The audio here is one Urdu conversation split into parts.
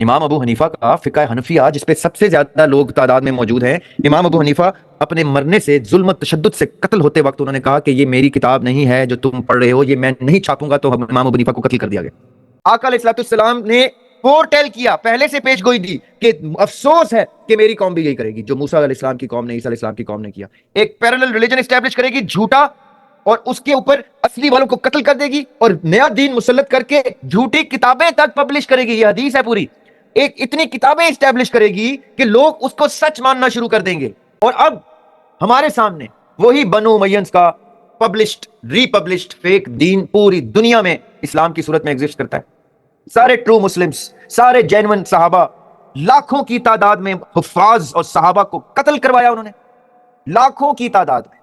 امام ابو حنیفہ کا فقہ حنفیہ جس پہ سب سے زیادہ لوگ تعداد میں موجود ہیں، امام ابو حنیفہ اپنے مرنے سے ظلم و تشدد سے قتل ہوتے وقت انہوں نے کہا کہ یہ میری کتاب نہیں ہے جو تم پڑھ رہے ہو، یہ میں نہیں چھاپوں گا، تو امام ابو حنیفہ کو قتل کر دیا گیا۔ آقا علیہ الصلوۃ والسلام نے فور ٹیل کیا، پہلے سے پیش گوئی دی کہ افسوس ہے کہ میری قوم بھی یہی کرے گی جو موسیٰ علیہ السلام کی قوم نے، عیسیٰ علیہ السلام کی قوم نے کیا، ایک پیرلل ریلیجن اسٹیبلش کرے گی جھوٹا، اور اس کے اوپر اصلی والوں کو قتل کر دے گی، اور نیا دین مسلط کر کے جھوٹی کتابیں تک پبلش کرے گی۔ یہ حدیث ہے پوری، ایک اتنی کتابیں اسٹیبلش کرے گی کہ لوگ اس کو سچ ماننا شروع کر دیں گے۔ اور اب ہمارے سامنے وہی بنو امیہ کا پبلشڈ ری پبلشڈ فیک دین پوری دنیا میں اسلام کی صورت میں ایگزسٹ کرتا ہے۔ سارے ٹرو مسلمز، سارے جینون صحابہ، لاکھوں کی تعداد میں حفاظ اور صحابہ کو قتل کروایا انہوں نے، لاکھوں کی تعداد میں،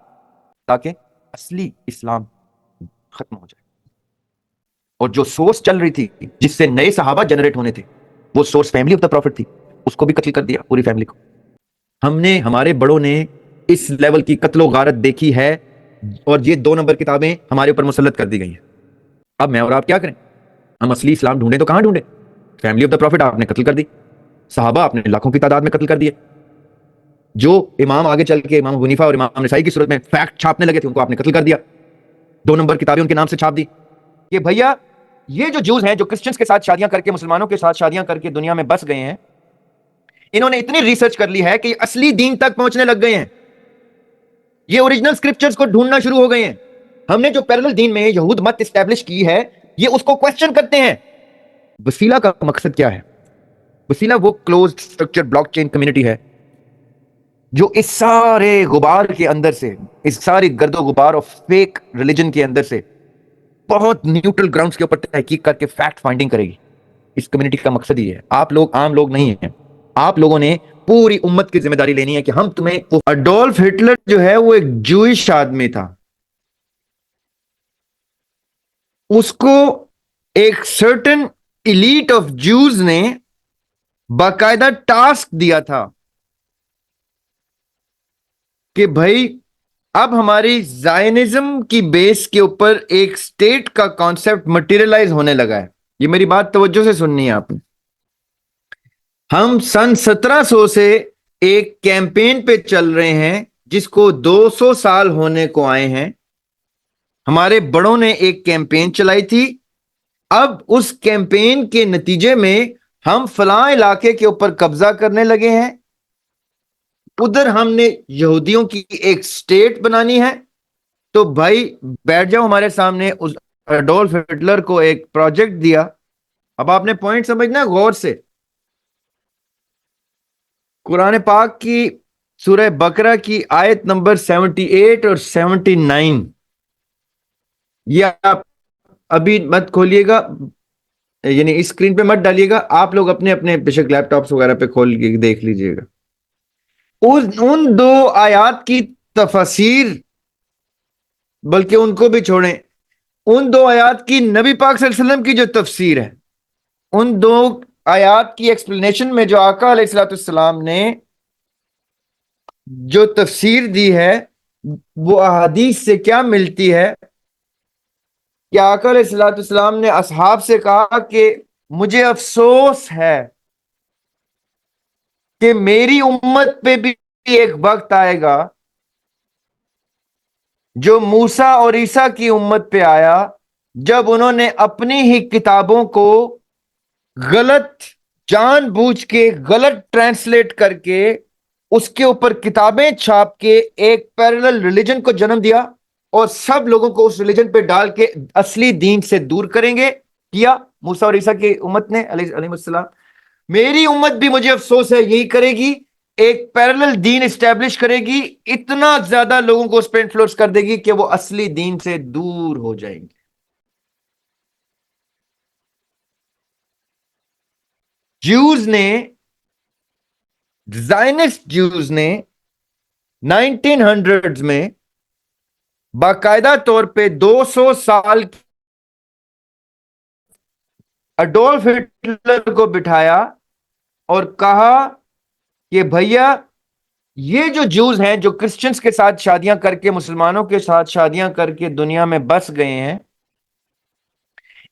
تاکہ اصلی اسلام ختم ہو جائے۔ اور جو سورس چل رہی تھی جس سے نئے صحابہ جنریٹ ہونے تھے، وہ source family of the profit تھی، اس کو بھی قتل کر دیا، پوری فیملی کو۔ ہم نے، ہمارے بڑوں نے اس لیول کی قتل و غارت دیکھی ہے، اور یہ 2 نمبر کتابیں ہمارے اوپر مسلط کر دی گئی ہیں۔ اب میں اور آپ کیا کریں؟ ہم اصلی اسلام ڈھونڈیں تو کہاں ڈھونڈیں؟ فیملی آف دا پروفٹ آپ نے قتل کر دی، صحابہ آپ نے لاکھوں کی تعداد میں قتل کر دیے، جو امام آگے چل کے امام ابو حنیفہ اور امام نسائی کی صورت میں فیکٹ چھاپنے لگے تھے، ان کو آپ نے قتل کر دیا، 2 نمبر کتابیں ان کے نام سے چھاپ دی۔ کہ بھیا یہ جو جوز ہیں جو کرسچنز کے ساتھ شادیاں کر کے، مسلمانوں کے ساتھ شادیاں کر کے دنیا میں بس گئے ہیں، انہوں نے اتنی ریسرچ کر لی ہے کہ یہ اصلی دین تک پہنچنے لگ گئے ہیں، یہ اوریجنل سکرپچرز کو ڈھونڈنا شروع ہو گئے ہیں۔ ہم نے جو پیرلل دین میں یہود مت اسٹیبلش کی ہے، یہ اس کو کوسچن کرتے ہیں۔ وسیلہ کا مقصد کیا ہے؟ وسیلہ وہ closed structure blockchain community ہے جو اس سارے غبار کے اندر سے، اس ساری گرد و غبار اور فیک ریلیجن کے اندر سے بہت نیوٹرل گراؤنڈز کے اوپر تحقیق کر کے فیکٹ فائنڈنگ کرے گی۔ اس کمیونٹی کا مقصد یہ ہے۔ آپ لوگ عام لوگ نہیں ہیں، آپ لوگوں نے پوری امت کی ذمہ داری لینی ہے کہ ہم تمہیں، اڈولف ہٹلر جو ہے وہ ایک جوئش آدمی تھا، اس کو ایک سرٹن ایلیٹ آف جوز نے باقاعدہ ٹاسک دیا تھا کہ بھائی اب ہماری زائنزم کی بیس کے اوپر ایک سٹیٹ کا کانسیپٹ مٹیریلائز ہونے لگا ہے۔ یہ میری بات توجہ سے سننی ہے آپ نے۔ ہم سن 1700 سے ایک کیمپین پہ چل رہے ہیں جس کو 200 سال ہونے کو آئے ہیں۔ ہمارے بڑوں نے ایک کیمپین چلائی تھی، اب اس کیمپین کے نتیجے میں ہم فلاں علاقے کے اوپر قبضہ کرنے لگے ہیں، ادھر ہم نے یہودیوں کی ایک سٹیٹ بنانی ہے، تو بھائی بیٹھ جاؤ ہمارے سامنے۔ اس اڈولف ہٹلر کو ایک پروجیکٹ دیا۔ اب آپ نے پوائنٹ سمجھنا غور سے۔ قرآن پاک کی سورہ بقرہ کی آیت نمبر 78 اور 79، یہ آپ ابھی مت کھولیے گا، یعنی اس اسکرین پہ مت ڈالیے گا، آپ لوگ اپنے اپنے بے شک لیپ ٹاپس وغیرہ پہ کھول کے دیکھ لیجئے گا۔ ان 2 آیات کی تفسیر، بلکہ ان کو بھی چھوڑیں، ان 2 آیات کی نبی پاک صلی اللہ علیہ وسلم کی جو تفسیر ہے، ان 2 آیات کی ایکسپلینیشن میں جو آقا علیہ الصلوۃ والسلام نے جو تفسیر دی ہے، وہ احادیث سے کیا ملتی ہے کہ آقا علیہ الصلوۃ والسلام نے اصحاب سے کہا کہ مجھے افسوس ہے کہ میری امت پہ بھی ایک وقت آئے گا جو موسیٰ اور عیسیٰ کی امت پہ آیا، جب انہوں نے اپنی ہی کتابوں کو غلط، جان بوجھ کے غلط ٹرانسلیٹ کر کے اس کے اوپر کتابیں چھاپ کے ایک پیرلل ریلیجن کو جنم دیا، اور سب لوگوں کو اس ریلیجن پہ ڈال کے اصلی دین سے دور کریں گے۔ کیا موسیٰ اور عیسیٰ کی امت نے علیہ السلام، میری امت بھی مجھے افسوس ہے یہی کرے گی، ایک پیرلل دین اسٹیبلش کرے گی، اتنا زیادہ لوگوں کو اس پہ انفلوئنس کر دے گی کہ وہ اصلی دین سے دور ہو جائیں گے۔ جیوز نے، زائنسٹ جیوز نے 1900s میں باقاعدہ طور پہ 200 سال اڈولف ہٹلر کو بٹھایا اور کہا کہ بھیا یہ جو جوز ہیں جو کرسچنز کے ساتھ شادیاں کر کے، مسلمانوں کے ساتھ شادیاں کر کے دنیا میں بس گئے ہیں،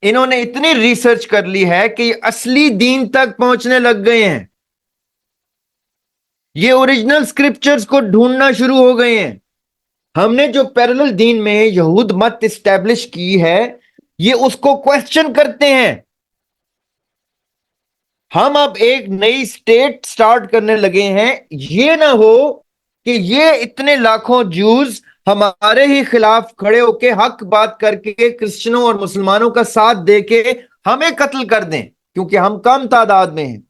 انہوں نے اتنی ریسرچ کر لی ہے کہ یہ اصلی دین تک پہنچنے لگ گئے ہیں، یہ اوریجنل اسکرپچرز کو ڈھونڈنا شروع ہو گئے ہیں۔ ہم نے جو پیرلل دین میں یہود مت اسٹیبلش کی ہے، یہ اس کو کوسچن کرتے ہیں۔ ہم اب ایک نئی سٹیٹ سٹارٹ کرنے لگے ہیں، یہ نہ ہو کہ یہ اتنے لاکھوں جوز ہمارے ہی خلاف کھڑے ہو کے حق بات کر کے کرسچنوں اور مسلمانوں کا ساتھ دے کے ہمیں قتل کر دیں، کیونکہ ہم کم تعداد میں ہیں۔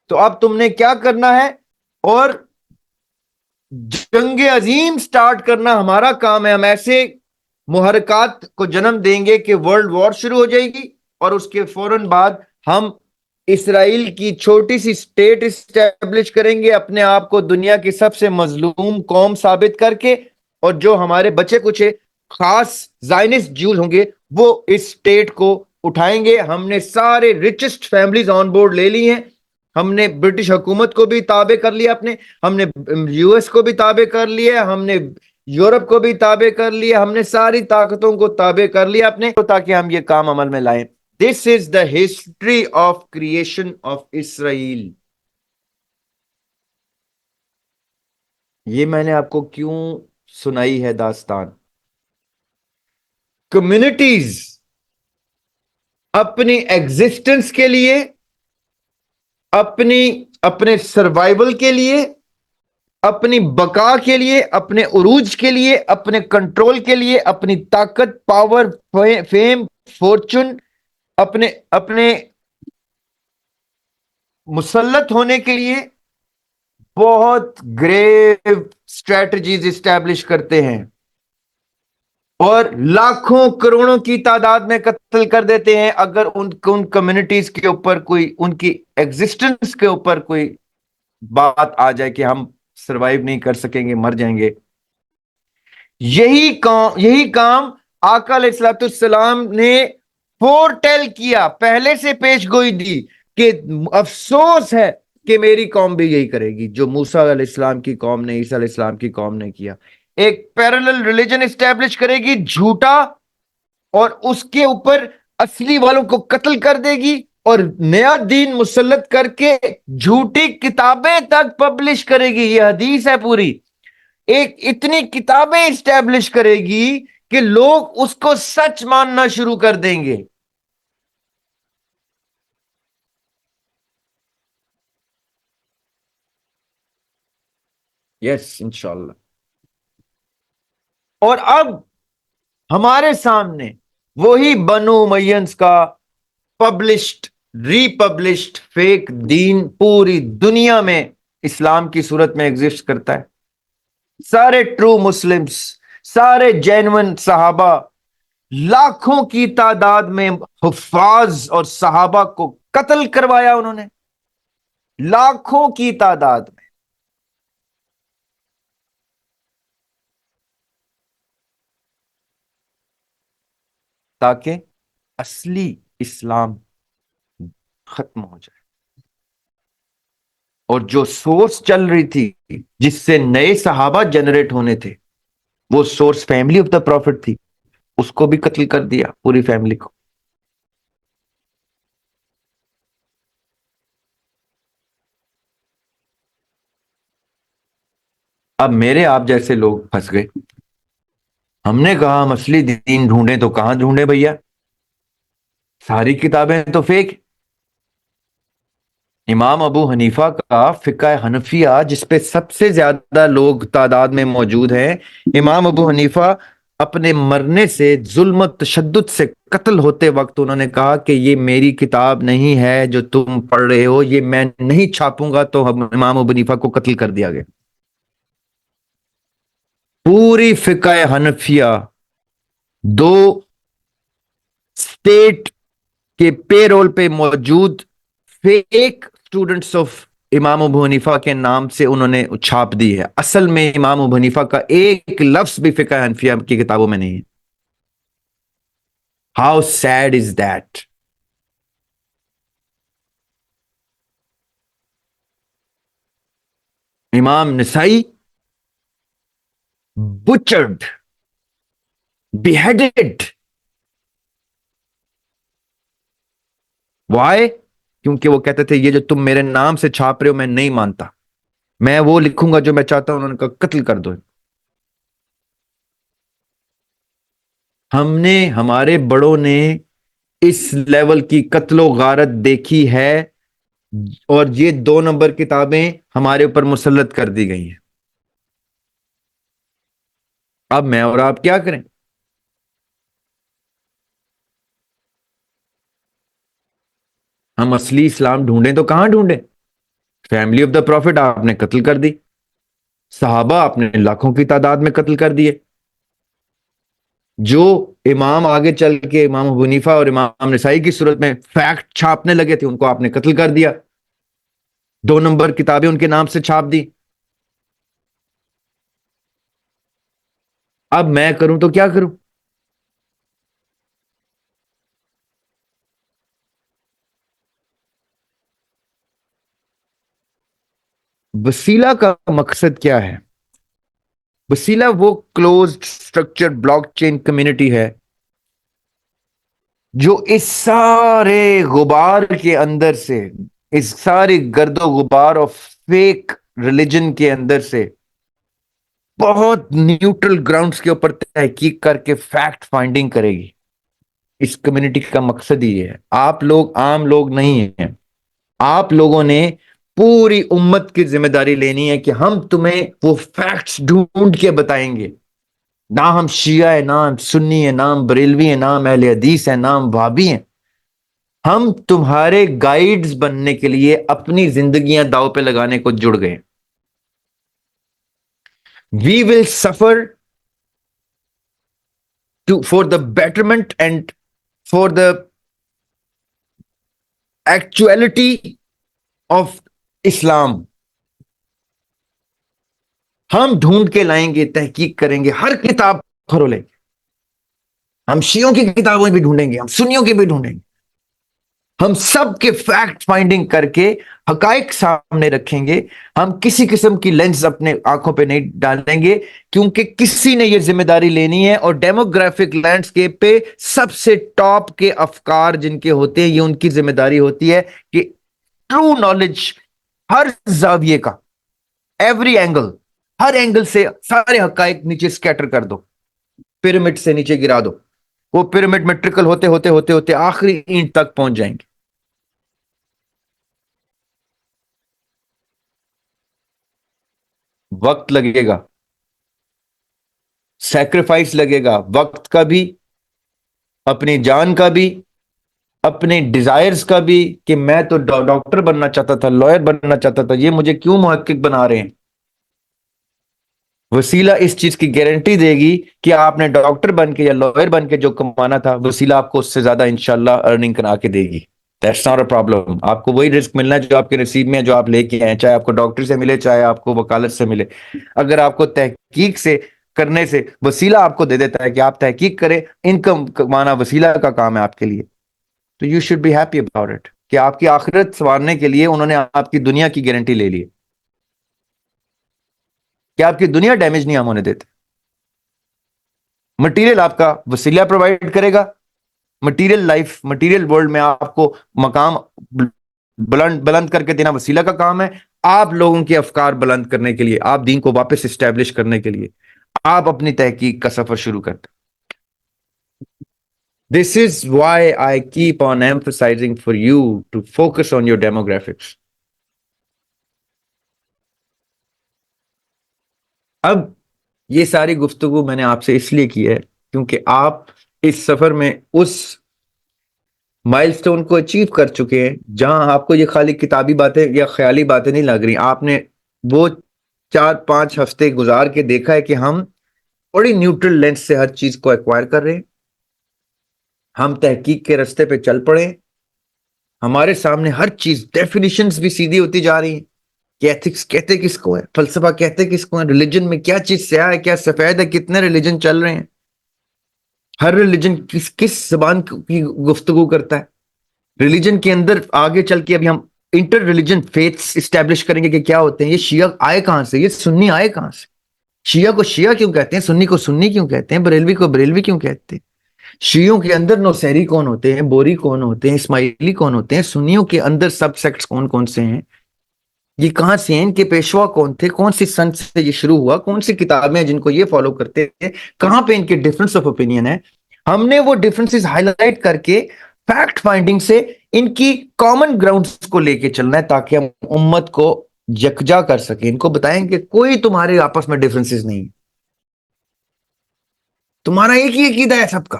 تو اب تم نے کیا کرنا ہے، اور جنگ عظیم سٹارٹ کرنا ہمارا کام ہے۔ ہم ایسے محرکات کو جنم دیں گے کہ ورلڈ وار شروع ہو جائے گی، اور اس کے فوراً بعد ہم اسرائیل کی چھوٹی سی سٹیٹ اسٹیبلش کریں گے، اپنے آپ کو دنیا کی سب سے مظلوم قوم ثابت کر کے، اور جو ہمارے بچے کچھ خاص زائنسٹ جیوز ہوں گے وہ اس سٹیٹ کو اٹھائیں گے۔ ہم نے سارے ریچسٹ فیملیز آن بورڈ لے لی ہیں، ہم نے برٹش حکومت کو بھی تابع کر لیا اپنے، ہم نے یو ایس کو بھی تابع کر لیا، ہم نے یورپ کو بھی تابع کر لیا، ہم نے ساری طاقتوں کو تابع کر لیا اپنے، تاکہ ہم یہ کام عمل میں لائیں۔ This is the history of creation of Israel. یہ میں نے آپ کو کیوں سنائی ہے داستان؟ کمیونٹیز اپنی ایگزسٹنس کے لیے، اپنے سروائیول کے لیے، اپنی بقا کے لیے، اپنے عروج کے لیے، اپنے کنٹرول کے لیے، اپنی طاقت، پاور، فیم، فورچن، اپنے مسلط ہونے کے لیے بہت گریو اسٹریٹجیز اسٹیبلش کرتے ہیں، اور لاکھوں کروڑوں کی تعداد میں قتل کر دیتے ہیں اگر ان کمیونٹیز کے اوپر کوئی، ان کی ایگزسٹنس کے اوپر کوئی بات آ جائے کہ ہم سروائیو نہیں کر سکیں گے، مر جائیں گے۔ یہی کام آقا علیہ الصلوۃ والسلام نے فور ٹیل کیا، پہلے سے پیش گوئی دی کہ افسوس ہے کہ میری قوم بھی یہی کرے گی جو موسیٰ علیہ السلام کی قوم نے، عیسیٰ علیہ السلام کی قوم نے کیا۔ ایک پیرلل ریلیجن اسٹیبلش کرے گی جھوٹا، اور اس کے اوپر اصلی والوں کو قتل کر دے گی، اور نیا دین مسلط کر کے جھوٹی کتابیں تک پبلش کرے گی۔ یہ حدیث ہے پوری، ایک اتنی کتابیں اسٹیبلش کرے گی کہ لوگ اس کو سچ ماننا شروع کر دیں گے۔ یس انشاءاللہ۔ اور اب ہمارے سامنے وہی بنو امیہ کا پبلشڈ، ری پبلشڈ فیک دین پوری دنیا میں اسلام کی صورت میں ایگزسٹ کرتا ہے۔ سارے ٹرو مسلمز، سارے جینون صحابہ، لاکھوں کی تعداد میں حفاظ اور صحابہ کو قتل کروایا انہوں نے، لاکھوں کی تعداد میں۔ تاکہ اصلی اسلام ختم ہو جائے، اور جو سورس چل رہی تھی جس سے نئے صحابہ جنریٹ ہونے تھے، وہ source family of the profit تھی، اس کو بھی قتل کر دیا، پوری فیملی کو۔ اب میرے آپ جیسے لوگ پھنس گئے۔ ہم نے کہا ہم اصلی دین ڈھونڈیں، تو کہاں ڈھونڈیں بھیا؟ ساری کتابیں تو فیک۔ امام ابو حنیفہ کا فقہ حنفیہ جس پہ سب سے زیادہ لوگ تعداد میں موجود ہیں، امام ابو حنیفہ اپنے مرنے سے ظلم و تشدد سے قتل ہوتے وقت انہوں نے کہا کہ یہ میری کتاب نہیں ہے جو تم پڑھ رہے ہو، یہ میں نہیں چھاپوں گا۔ تو امام ابو حنیفہ کو قتل کر دیا گیا۔ پوری فقہ حنفیہ دو اسٹیٹ کے پے رول پہ موجود فیک اسٹوڈنٹس آف امام ابو حنیفہ کے نام سے انہوں نے چھاپ دی ہے۔ اصل میں امام ابو حنیفہ کا ایک لفظ بھی فقہ حنفیہ کی کتابوں میں نہیں ہے۔ How sad is that? امام نسائی بچرڈ، بیہیڈڈ Why? کیونکہ وہ کہتے تھے یہ جو تم میرے نام سے چھاپ رہے ہو میں نہیں مانتا، میں وہ لکھوں گا جو میں چاہتا ہوں، انہوں نے کہا قتل کر دو۔ ہم نے، ہمارے بڑوں نے اس لیول کی قتل و غارت دیکھی ہے، اور یہ 2 نمبر کتابیں ہمارے اوپر مسلط کر دی گئی ہیں۔ اب میں اور آپ کیا کریں؟ ہم اصلی اسلام ڈھونڈیں تو کہاں ڈھونڈیں؟ فیملی آف دا پروفٹ آپ نے قتل کر دی، صحابہ آپ نے لاکھوں کی تعداد میں قتل کر دیے، جو امام آگے چل کے امام ابو حنیفہ اور امام نسائی کی صورت میں فیکٹ چھاپنے لگے تھے ان کو آپ نے قتل کر دیا، 2 نمبر کتابیں ان کے نام سے چھاپ دی۔ اب میں کروں تو کیا کروں؟ وسیلہ کا مقصد کیا ہے؟ وسیلہ وہ closed structure blockchain community ہے جو اس سارے غبار کے اندر سے، اس سارے گرد و غبار اور فیک ریلیجن کے اندر سے بہت نیوٹرل گراؤنڈز کے اوپر تحقیق کر کے فیکٹ فائنڈنگ کرے گی۔ اس کمیونٹی کا مقصد ہی ہے، آپ لوگ عام لوگ نہیں ہیں، آپ لوگوں نے پوری امت کی ذمہ داری لینی ہے کہ ہم تمہیں وہ فیکٹس ڈھونڈ کے بتائیں گے۔ نہ ہم شیعہ ہیں، نہ ہم سنی ہیں، نہ ہم بریلوی ہیں، نہ ہم اہل حدیث ہیں، نہ ہم وہابی ہیں، ہم تمہارے گائیڈز بننے کے لیے اپنی زندگیاں داؤ پہ لگانے کو جڑ گئے۔ We will suffer for the betterment and for the actuality of Islam. ہم ڈھونڈ کے لائیں گے، تحقیق کریں گے، ہر کتاب کھرولیں گے، ہم شیعوں کی کتابیں بھی ڈھونڈیں گے، ہم سنیوں کی بھی ڈھونڈیں گے، ہم سب کے فیکٹ فائنڈنگ کر کے حقائق سامنے رکھیں گے۔ ہم کسی قسم کی لینس اپنے آنکھوں پہ نہیں ڈالیں گے، کیونکہ کسی نے یہ ذمہ داری لینی ہے، اور ڈیموگرافک لینڈسکیپ پہ سب سے ٹاپ کے افکار جن کے ہوتے ہیں، یہ ان کی ذمہ داری ہوتی ہے کہ ٹرو نالج ہر زاویے کا، ایوری اینگل، ہر اینگل سے سارے حقائق نیچے سکیٹر کر دو، پیرامڈ سے نیچے گرا دو، وہ پیرامڈ میں ٹرکل ہوتے ہوتے ہوتے ہوتے آخری اینٹ تک پہنچ جائیں گے۔ وقت لگے گا، سیکریفائس لگے گا، وقت کا بھی، اپنی جان کا بھی، اپنے ڈیزائرز کا بھی، کہ میں تو ڈاکٹر بننا چاہتا تھا، لائر بننا چاہتا تھا، یہ مجھے کیوں محقق بنا رہے ہیں؟ وسیلہ اس چیز کی گارنٹی دے گی کہ آپ نے ڈاکٹر بن کے یا لائر بن کے جو کمانا تھا، وسیلہ آپ کو اس سے زیادہ انشاءاللہ ارننگ کرا کے دے گی۔ That's not a problem۔ آپ کو وہی رزق ملنا ہے جو آپ کے نصیب میں ہے، جو آپ لے کے آئے، چاہے آپ کو ڈاکٹر سے ملے، چاہے آپ کو وکالت سے ملے۔ اگر آپ کو تحقیق سے کرنے سے وسیلہ آپ کو دے دیتا ہے کہ آپ تحقیق کریں، انکم کمانا وسیلہ کا کام ہے آپ کے لیے، تو you should be happy about it, کہ آپ کی آخرت سنوارنے کے لیے انہوں نے آپ کی دنیا کی گارنٹی لے لی ہے، کہ آپ کی دنیا ڈیمیج نہیں ہم ہونے دیتے۔ مٹیریل آپ کا وسیلہ پرووائڈ کرے گا، مٹیریل لائف، مٹیریل ورلڈ میں آپ کو مقام بلند کر کے دینا وسیلہ کا کام ہے۔ آپ لوگوں کے افکار بلند کرنے کے لیے، آپ دین کو واپس اسٹیبلش کرنے کے لیے آپ اپنی تحقیق کا سفر شروع کرتے۔ This is why I keep on emphasizing for you to focus on your demographics۔ اب یہ ساری گفتگو میں نے آپ سے اس لیے کی ہے کیونکہ آپ اس سفر میں اس مائل سٹون کو اچیو کر چکے ہیں جہاں آپ کو یہ خالی کتابی باتیں یا خیالی باتیں نہیں لگ رہی، آپ نے وہ 4-5 ہفتے گزار کے دیکھا ہے کہ ہم بڑی نیوٹرل لینس سے ہر چیز کو ایکوائر کر رہے ہیں، ہم تحقیق کے رستے پہ چل پڑے ہیں، ہمارے سامنے ہر چیز ڈیفینیشنز بھی سیدھی ہوتی جا رہی ہیں کہ ایتھکس کہتے کس کو ہے، فلسفہ کہتے کس کو ہے، ریلیجن میں کیا چیز سیاہ ہے کیا سفید ہے، کتنے ریلیجن چل رہے ہیں، ہر ریلیجن کس زبان کی گفتگو کرتا ہے، ریلیجن کے اندر آگے چل کے ابھی ہم انٹر ریلیجن فیتھس اسٹیبلش کریں گے کہ کیا ہوتے ہیں، یہ شیعہ آئے کہاں سے، یہ سنی آئے کہاں سے، شیعہ کو شیعہ کیوں کہتے ہیں، سنی کو سنی کیوں کہتے ہیں، بریلوی کو بریلوی کیوں کہتے ہیں، شیعوں کے اندر نوسیری کون ہوتے ہیں، بوری کون ہوتے ہیں، اسماعیلی کون ہوتے ہیں، سنیوں کے اندر سب سیکٹس کون کون سے ہیں، یہ کہاں سے ہیں، ان کے پیشوا کون تھے، کون سی سنت سے یہ شروع ہوا، کون سی کتابیں ہیں جن کو یہ فالو کرتے تھے، کہاں پہ ان کے ڈفرنس آف اوپینین ہے. ہم نے وہ ڈفرنسز ہائی لائٹ کر کے فیکٹ فائنڈنگ سے ان کی کامن گراؤنڈز کو لے کے چلنا ہے تاکہ ہم امت کو یکجا کر سکیں. ان کو بتائیں کہ کوئی تمہارے آپس میں ڈفرنسز نہیں، تمہارا ایک ہی عقیدہ ہے سب کا.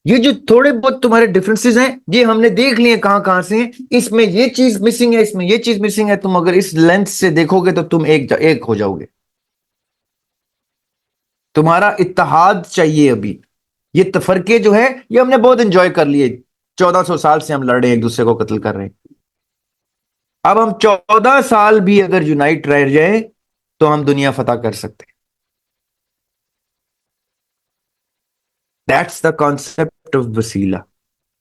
یہ جو تھوڑے بہت تمہارے ڈفرنسز ہیں یہ ہم نے دیکھ لیے کہاں کہاں سے ہیں، اس میں یہ چیز مسنگ ہے، اس میں یہ چیز مسنگ ہے. تم اگر اس لینس سے دیکھو گے تو تم ایک ہو جاؤ گے. تمہارا اتحاد چاہیے. ابھی یہ تفرقے جو ہے یہ ہم نے بہت انجوائے کر لیے. 1400 سال سے ہم لڑ رہے ہیں، ایک دوسرے کو قتل کر رہے ہیں. اب ہم 14 سال بھی اگر یونائٹ رہ جائیں تو ہم دنیا فتح کر سکتے ہیں. That's the concept of وسیلہ.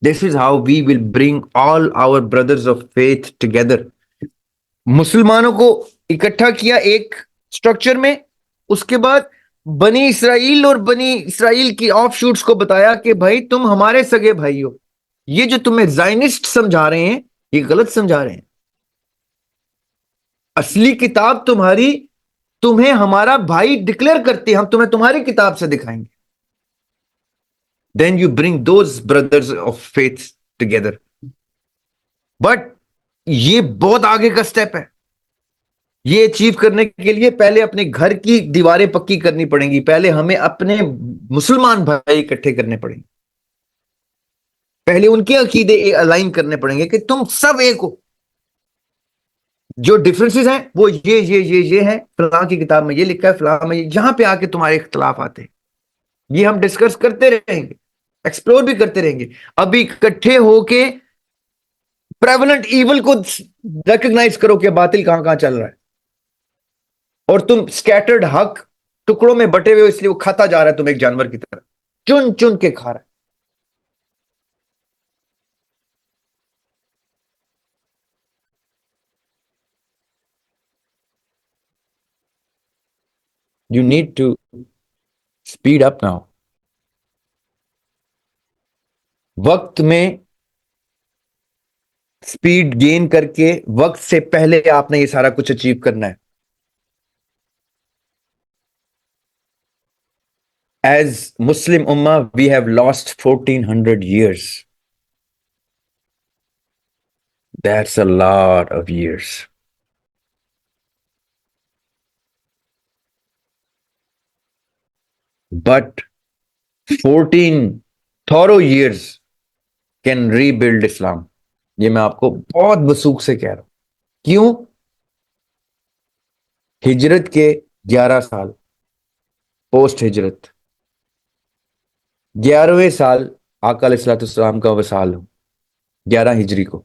This is how we will bring all our brothers of faith together. مسلمانوں کو اکٹھا کیا ایک سٹرکچر میں، اس کے بعد بنی اسرائیل اور بنی اسرائیل کی آف شوٹس کو بتایا کہ بھائی تم ہمارے سگے بھائی ہو. یہ جو تمہیں زائنسٹ سمجھا رہے ہیں یہ غلط سمجھا رہے ہیں. اصلی کتاب تمہاری تمہیں ہمارا بھائی ڈکلیئر کرتی ہے، ہم تمہیں تمہاری کتاب سے دکھائیں گے. Then you bring those brothers of faith together. But یہ بہت آگے کا سٹیپ ہے. یہ اچیو کرنے کے لیے پہلے اپنے گھر کی دیواریں پکی کرنی پڑیں گی، پہلے ہمیں اپنے مسلمان بھائی اکٹھے کرنے پڑیں گے، پہلے ان کے عقیدے الائن کرنے پڑیں گے کہ تم سب ایک ہو. جو ڈفرنسز ہیں وہ یہ ہیں، فلاں کی کتاب میں یہ لکھا ہے، فلاں میں یہاں پہ آ کے تمہارے اختلاف آتے ہیں. یہ ہم ڈسکس کرتے رہیں گے، ایکسپلور بھی کرتے رہیں گے. ابھی اکٹھے ہو کے پریولنٹ ایول کو ریکگنائز کرو کہ باطل کہاں کہاں چل رہا ہے. اور تم سکیٹرڈ حق ٹکڑوں میں بٹے ہوئے، اس لیے وہ کھاتا جا رہا ہے، تم ایک جانور کی طرح چن چن کے کھا رہا ہے. You need to speed up now. وقت میں سپیڈ گین کر کے وقت سے پہلے آپ نے یہ سارا کچھ اچیو کرنا ہے. ایز مسلم امہ we have lost 1400 years. That's a lot of years. But 14 thorough years can rebuild Islam. یہ میں آپ کو بہت وثوق سے کہہ رہا ہوں. کیوں؟ ہجرت کے 11 سال پوسٹ ہجرت، 11ویں سال آقا علیہ الصلوۃ والسلام کا وصال ہو، 11 ہجری کو.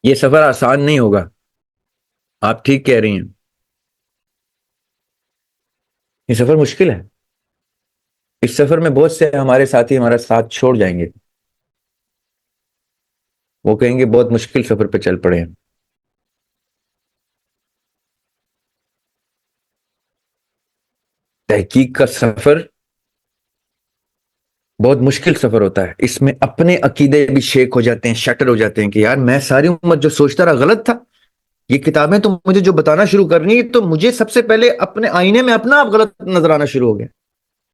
یہ سفر آسان نہیں ہوگا، آپ ٹھیک کہہ رہی ہیں، یہ سفر مشکل ہے. اس سفر میں بہت سے ہمارے ساتھی ہمارا ساتھ چھوڑ جائیں گے، وہ کہیں گے بہت مشکل سفر پہ چل پڑے ہیں. تحقیق کا سفر بہت مشکل سفر ہوتا ہے. اس میں اپنے عقیدے بھی شیک ہو جاتے ہیں، شٹر ہو جاتے ہیں کہ یار میں ساری امت جو سوچتا رہا غلط تھا. یہ کتابیں تو مجھے جو بتانا شروع کرنی تو مجھے سب سے پہلے اپنے آئینے میں اپنا آپ غلط نظر آنا شروع ہو گیا.